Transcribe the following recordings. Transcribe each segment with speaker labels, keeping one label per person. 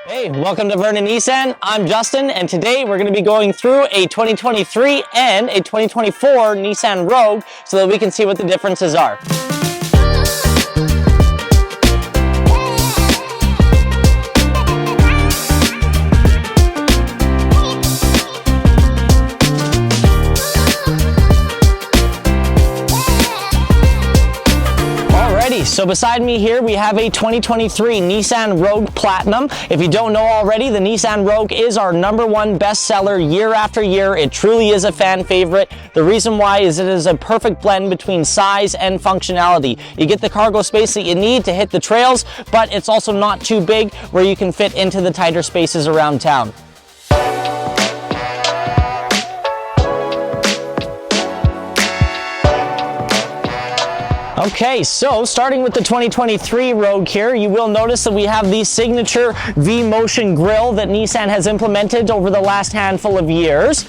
Speaker 1: Hey, welcome to Vernon Nissan. I'm Justin, and today we're going to be going through a 2023 and a 2024 Nissan Rogue so that we can see what the differences are. So beside me here, we have a 2023 Nissan Rogue Platinum. If you don't know already, the Nissan Rogue is our #1 bestseller year after year. It truly is a fan favorite. The reason why is it is a perfect blend between size and functionality. You get the cargo space that you need to hit the trails, but it's also not too big where you can fit into the tighter spaces around town. Okay, so starting with the 2023 Rogue here, you will notice that we have the signature V-Motion grille that Nissan has implemented over the last handful of years.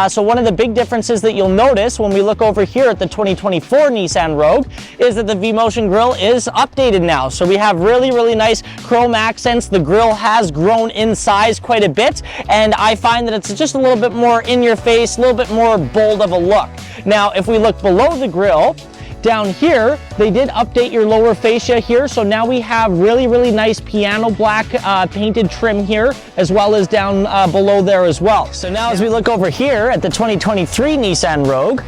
Speaker 1: So one of the big differences that you'll notice when we look over here at the 2024 Nissan Rogue is that the V-Motion grille is updated now. So we have really nice chrome accents. The grille has grown in size quite a bit, and I find that it's just a little bit more in your face, a little bit more bold of a look. Now, if we look below the grille, down here, they did update your lower fascia here, so now we have really nice piano black painted trim here, as well as down below there as well. So now as we look over here at the 2023 Nissan Rogue,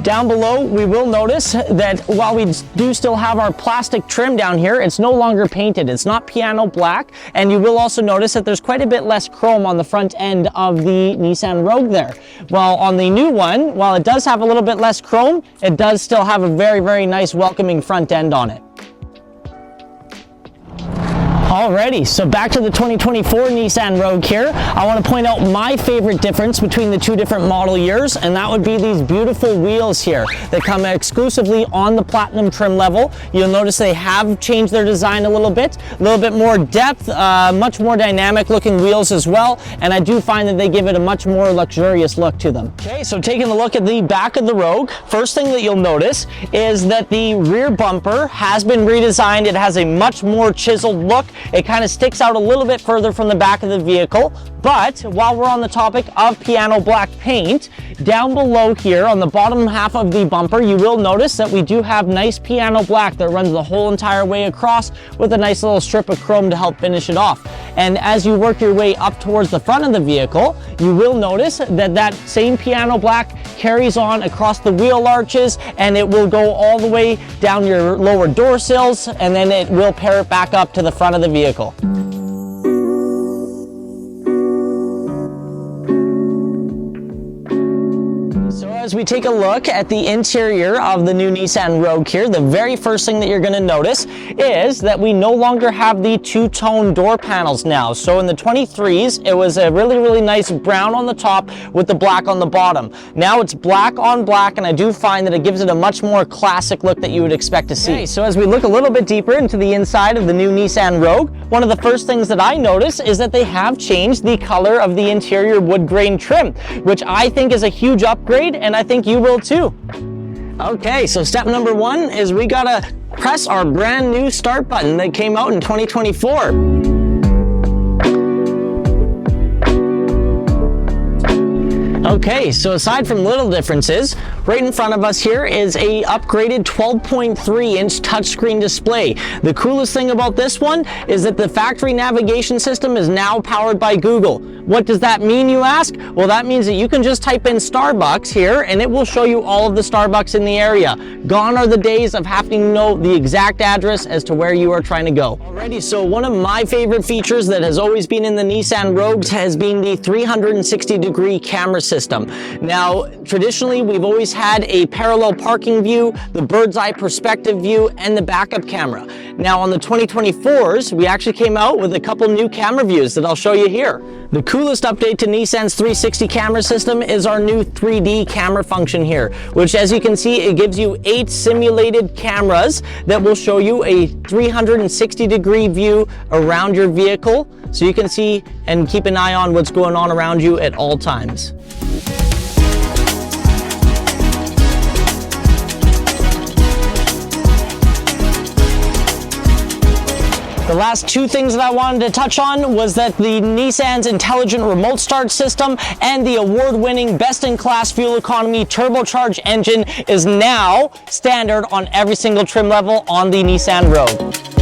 Speaker 1: down below, we will notice that while we do still have our plastic trim down here, it's no longer painted. It's not piano black, and you will also notice that there's quite a bit less chrome on the front end of the Nissan Rogue there. While on the new one, while it does have a little bit less chrome, it does still have a very nice welcoming front end on it. Alrighty, so back to the 2024 Nissan Rogue here. I want to point out my favorite difference between the two different model years, and that would be these beautiful wheels here that come exclusively on the Platinum trim level. You'll notice they have changed their design a little bit more depth, much more dynamic looking wheels as well, and I do find that they give it a much more luxurious look to them. Okay, so taking a look at the back of the Rogue, first thing that you'll notice is that the rear bumper has been redesigned. It has a much more chiseled look. It kind of sticks out a little bit further from the back of the vehicle, but while we're on the topic of piano black paint, down below here on the bottom half of the bumper, you will notice that we do have nice piano black that runs the whole entire way across with a nice little strip of chrome to help finish it off. And as you work your way up towards the front of the vehicle, you will notice that that same piano black carries on across the wheel arches, and it will go all the way down your lower door sills, and then it will pair it back up to the front of the vehicle. As we take a look at the interior of the new Nissan Rogue here, the very first thing that you're going to notice is that we no longer have the two-tone door panels now. So in the 23s, it was a really nice brown on the top with the black on the bottom. Now it's black on black, and I do find that it gives it a much more classic look that you would expect to see. Okay, so as we look a little bit deeper into the inside of the new Nissan Rogue, one of the first things that I notice is that they have changed the color of the interior wood grain trim, which I think is a huge upgrade, and I think you will too. Okay, so step number one is we gotta press our brand new start button that came out in 2024. Okay, so aside from little differences, right in front of us here is a upgraded 12.3-inch touchscreen display. The coolest thing about this one is that the factory navigation system is now powered by Google. What does that mean, you ask? Well, that means that you can just type in Starbucks here and it will show you all of the Starbucks in the area. Gone are the days of having to know the exact address as to where you are trying to go. Alrighty, so one of my favorite features that has always been in the Nissan Rogues has been the 360-degree camera system. Now, traditionally, we've always had a parallel parking view, the bird's eye perspective view, and the backup camera. Now, on the 2024s, we actually came out with a couple new camera views that I'll show you here. The coolest update to Nissan's 360 camera system is our new 3D camera function here, which, as you can see, it gives you 8 simulated cameras that will show you a 360-degree view around your vehicle, so you can see and keep an eye on what's going on around you at all times. The last two things that I wanted to touch on was that the Nissan's intelligent remote start system and the award-winning best-in-class fuel economy turbocharged engine is now standard on every single trim level on the Nissan Rogue.